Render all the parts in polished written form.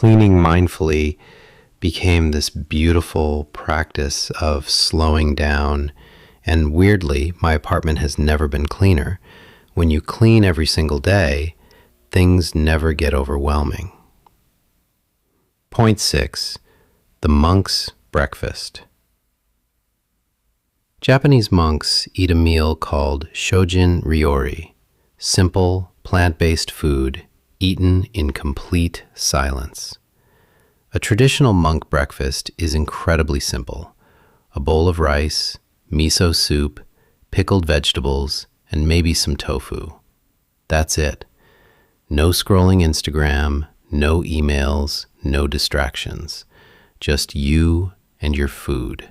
cleaning mindfully became this beautiful practice of slowing down. And weirdly, my apartment has never been cleaner. When you clean every single day, things never get overwhelming. Point 6. The monk's breakfast. Japanese monks eat a meal called shojin ryori, simple, plant-based food eaten in complete silence. A traditional monk breakfast is incredibly simple. A bowl of rice, miso soup, pickled vegetables, and maybe some tofu. That's it. No scrolling Instagram, no emails, no distractions. Just you and your food.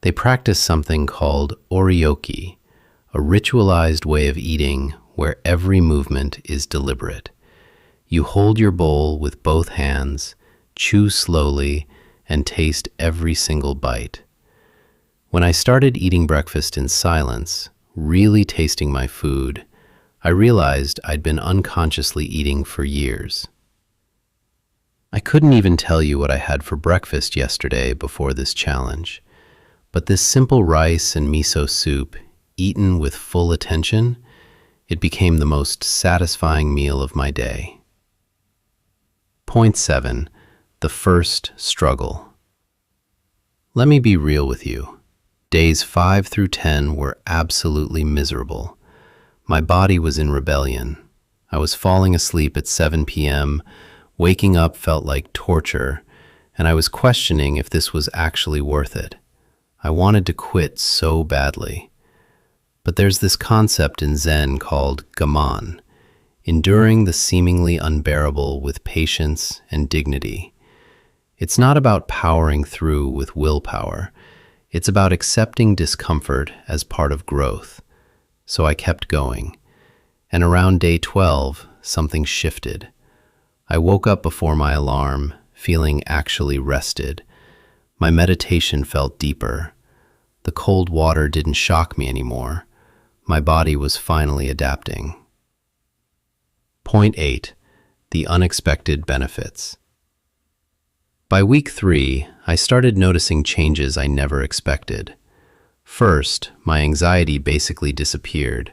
They practice something called oryoki, a ritualized way of eating where every movement is deliberate. You hold your bowl with both hands, chew slowly, and taste every single bite. When I started eating breakfast in silence, really tasting my food, I realized I'd been unconsciously eating for years. I couldn't even tell you what I had for breakfast yesterday before this challenge, but this simple rice and miso soup, eaten with full attention, it became the most satisfying meal of my day. Point 7. The first struggle. Let me be real with you. Days 5 through 10 were absolutely miserable. My body was in rebellion. I was falling asleep at 7 p.m., waking up felt like torture, and I was questioning if this was actually worth it. I wanted to quit so badly. But there's this concept in Zen called gaman, enduring the seemingly unbearable with patience and dignity. It's not about powering through with willpower. It's about accepting discomfort as part of growth. So I kept going. And around day 12, something shifted. I woke up before my alarm, feeling actually rested. My meditation felt deeper. The cold water didn't shock me anymore. My body was finally adapting. Point 8. The unexpected benefits. By week 3, I started noticing changes I never expected. First, my anxiety basically disappeared.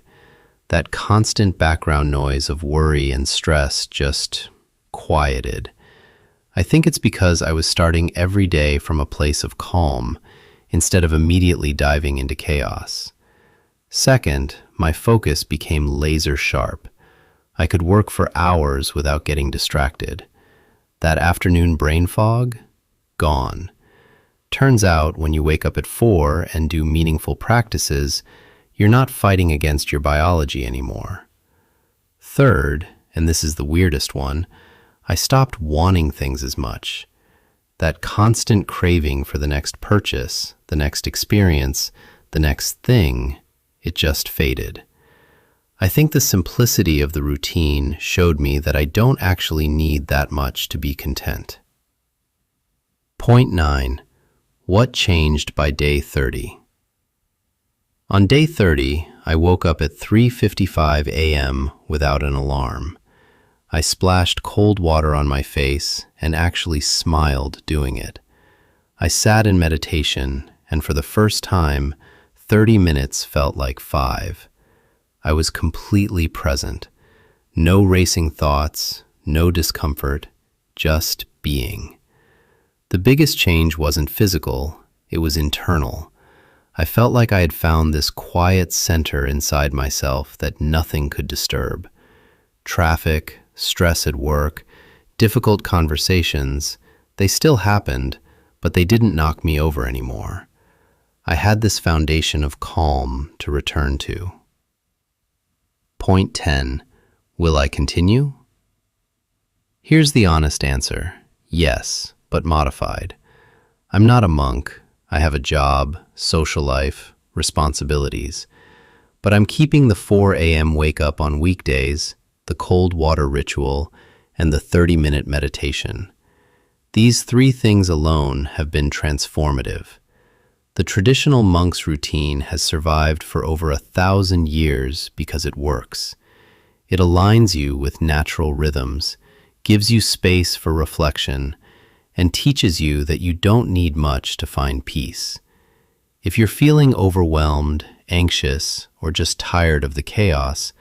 That constant background noise of worry and stress just quieted. I think it's because I was starting every day from a place of calm, instead of immediately diving into chaos. Second, my focus became laser sharp. I could work for hours without getting distracted. That afternoon brain fog? Gone. Turns out, when you wake up at 4 and do meaningful practices, you're not fighting against your biology anymore. Third, and this is the weirdest one, I stopped wanting things as much. That constant craving for the next purchase, the next experience, the next thing, it just faded. I think the simplicity of the routine showed me that I don't actually need that much to be content. Point 9. What changed by day 30? On day 30, I woke up at 3:55 a.m. without an alarm. I splashed cold water on my face and actually smiled doing it. I sat in meditation, and for the first time, 30 minutes felt like 5. I was completely present. No racing thoughts, no discomfort, just being. The biggest change wasn't physical, it was internal. I felt like I had found this quiet center inside myself that nothing could disturb. Traffic, stress at work, difficult conversations, they still happened, but they didn't knock me over anymore. I had this foundation of calm to return to. Point 10. Will I continue? Here's the honest answer. Yes, but modified. I'm not a monk. I have a job, social life, responsibilities. But I'm keeping the 4 a.m. wake up on weekdays, the cold water ritual, and the 30-minute meditation. These 3 things alone have been transformative. The traditional monk's routine has survived for over 1,000 years because it works. It aligns you with natural rhythms, gives you space for reflection, and teaches you that you don't need much to find peace. If you're feeling overwhelmed, anxious, or just tired of the chaos,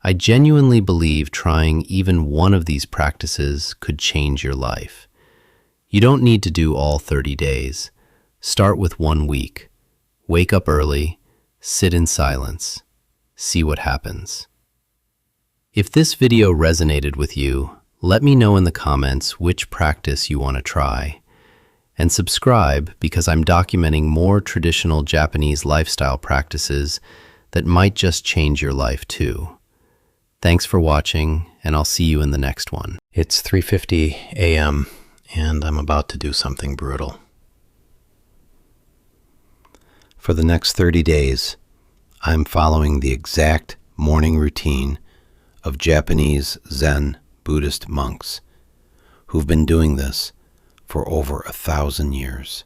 I genuinely believe trying even one of these practices could change your life. You don't need to do all 30 days. Start with 1 week. Wake up early, sit in silence, see what happens. If this video resonated with you, let me know in the comments which practice you want to try. And subscribe because I'm documenting more traditional Japanese lifestyle practices that might just change your life too. Thanks for watching, and I'll see you in the next one. It's 3:50 a.m. and I'm about to do something brutal. For the next 30 days, I'm following the exact morning routine of Japanese Zen Buddhist monks who've been doing this for over 1,000 years.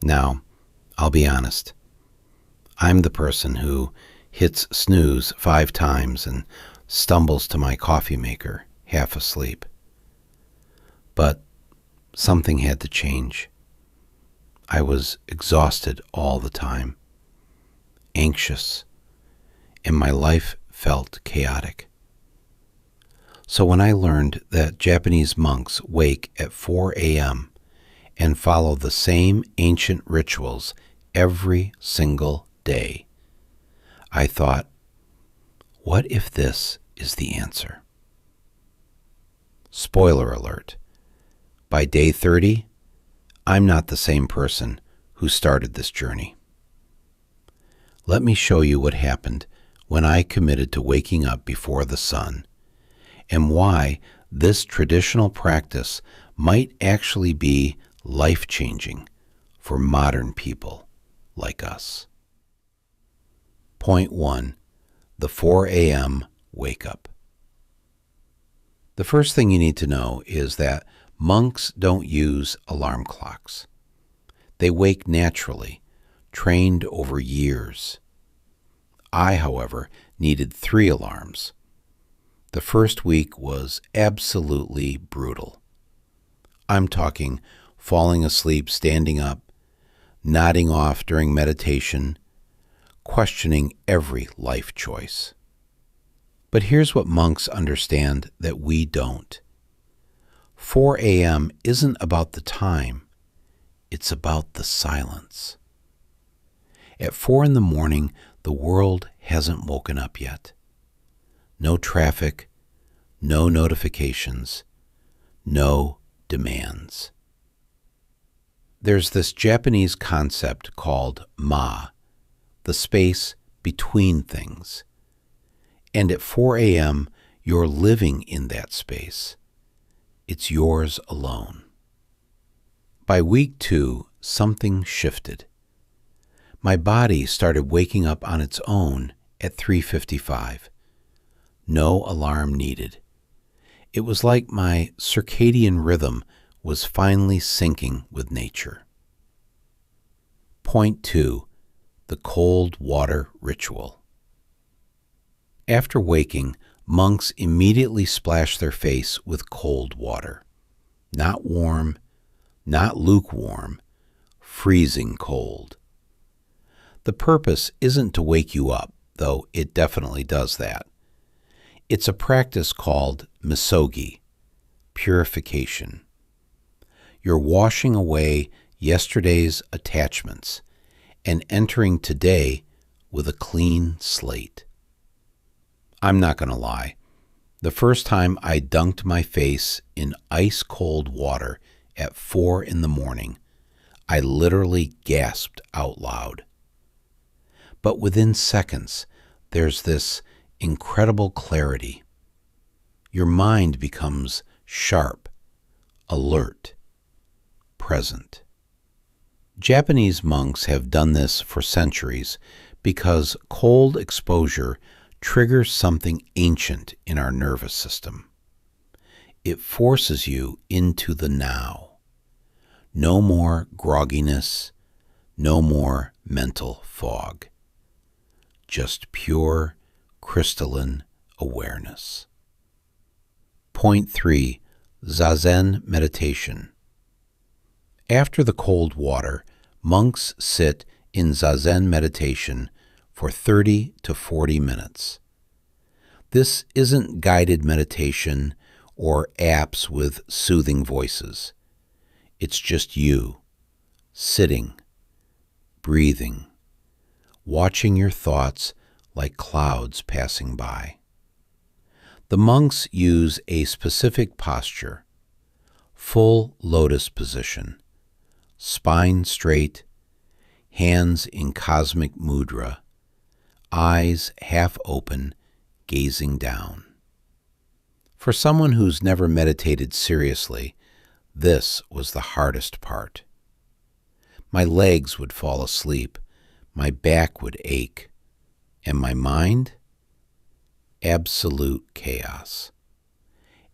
Now, I'll be honest. I'm the person who hits snooze 5 times and stumbles to my coffee maker, half asleep. But something had to change. I was exhausted all the time, anxious, and my life felt chaotic. So when I learned that Japanese monks wake at 4 a.m. and follow the same ancient rituals every single day, I thought, what if this is the answer? Spoiler alert. By day 30, I'm not the same person who started this journey. Let me show you what happened when I committed to waking up before the sun, and why this traditional practice might actually be life-changing for modern people like us. Point 1. The 4 a.m. wake-up. The first thing you need to know is that monks don't use alarm clocks. They wake naturally, trained over years. I, however, needed 3 alarms. The first week was absolutely brutal. I'm talking falling asleep standing up, nodding off during meditation, questioning every life choice. But here's what monks understand that we don't. 4 a.m. isn't about the time, it's about the silence. At 4 in the morning, the world hasn't woken up yet. No traffic, no notifications, no demands. There's this Japanese concept called ma, the space between things. And at 4 a.m., you're living in that space. It's yours alone. By week 2, something shifted. My body started waking up on its own at 3:55. No alarm needed. It was like my circadian rhythm was finally syncing with nature. Point 2. The cold water ritual. After waking, monks immediately splash their face with cold water. Not warm, not lukewarm, freezing cold. The purpose isn't to wake you up, though it definitely does that. It's a practice called misogi, purification. You're washing away yesterday's attachments and entering today with a clean slate. I'm not going to lie. The first time I dunked my face in ice-cold water at 4 in the morning, I literally gasped out loud. But within seconds, there's this incredible clarity. Your mind becomes sharp, alert, present. Japanese monks have done this for centuries because cold exposure triggers something ancient in our nervous system. It forces you into the now. No more grogginess, no more mental fog. Just pure, crystalline awareness. Point 3. Zazen meditation. After the cold water, monks sit in Zazen meditation for 30 to 40 minutes. This isn't guided meditation or apps with soothing voices. It's just you, sitting, breathing, watching your thoughts like clouds passing by. The monks use a specific posture, full lotus position, spine straight, hands in cosmic mudra, eyes half open, gazing down. For someone who's never meditated seriously, this was the hardest part. My legs would fall asleep, my back would ache, and my mind? Absolute chaos.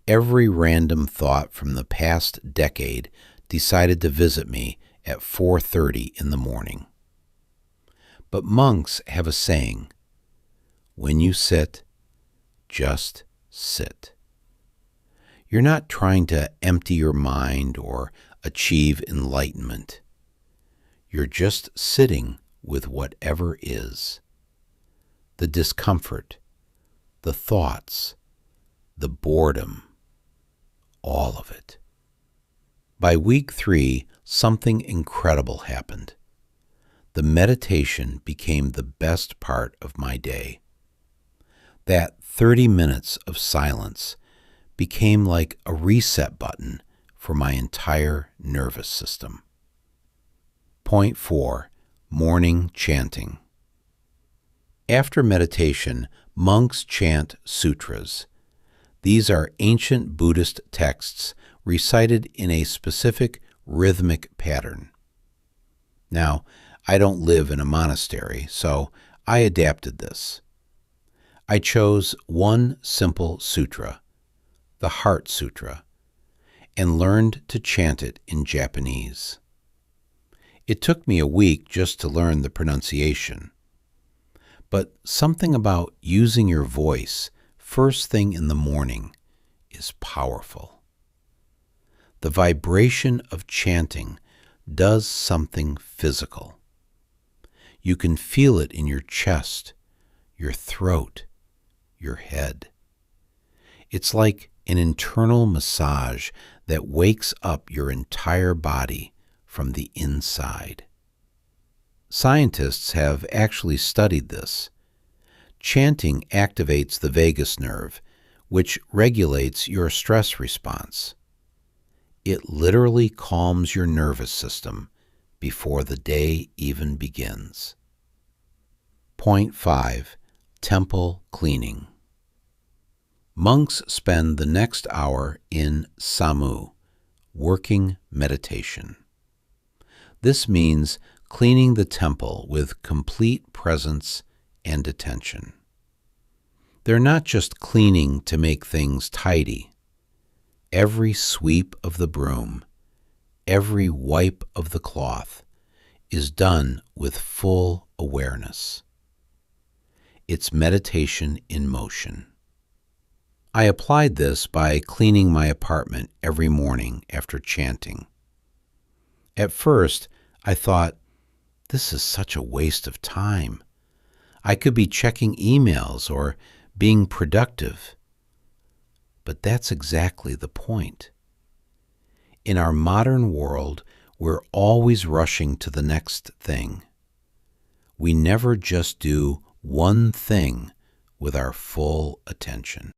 Every random thought from the past decade decided to visit me at 4:30 in the morning. But monks have a saying, when you sit, just sit. You're not trying to empty your mind or achieve enlightenment. You're just sitting with whatever is. The discomfort, the thoughts, the boredom, all of it. By week 3, something incredible happened. The meditation became the best part of my day. That 30 minutes of silence became like a reset button for my entire nervous system. Point 4. Morning chanting. After meditation, monks chant sutras. These are ancient Buddhist texts recited in a specific rhythmic pattern. Now, I don't live in a monastery, so I adapted this. I chose one simple sutra, the Heart Sutra, and learned to chant it in Japanese. It took me a week just to learn the pronunciation. But something about using your voice first thing in the morning is powerful. The vibration of chanting does something physical. You can feel it in your chest, your throat, your head. It's like an internal massage that wakes up your entire body from the inside. Scientists have actually studied this. Chanting activates the vagus nerve, which regulates your stress response. It literally calms your nervous system before the day even begins. Point 5. Temple cleaning. Monks spend the next hour in samu, working meditation. This means cleaning the temple with complete presence and attention. They're not just cleaning to make things tidy. Every sweep of the broom, every wipe of the cloth is done with full awareness. It's meditation in motion. I applied this by cleaning my apartment every morning after chanting. At first, I thought, this is such a waste of time. I could be checking emails or being productive. But that's exactly the point. In our modern world, we're always rushing to the next thing. We never just do one thing with our full attention.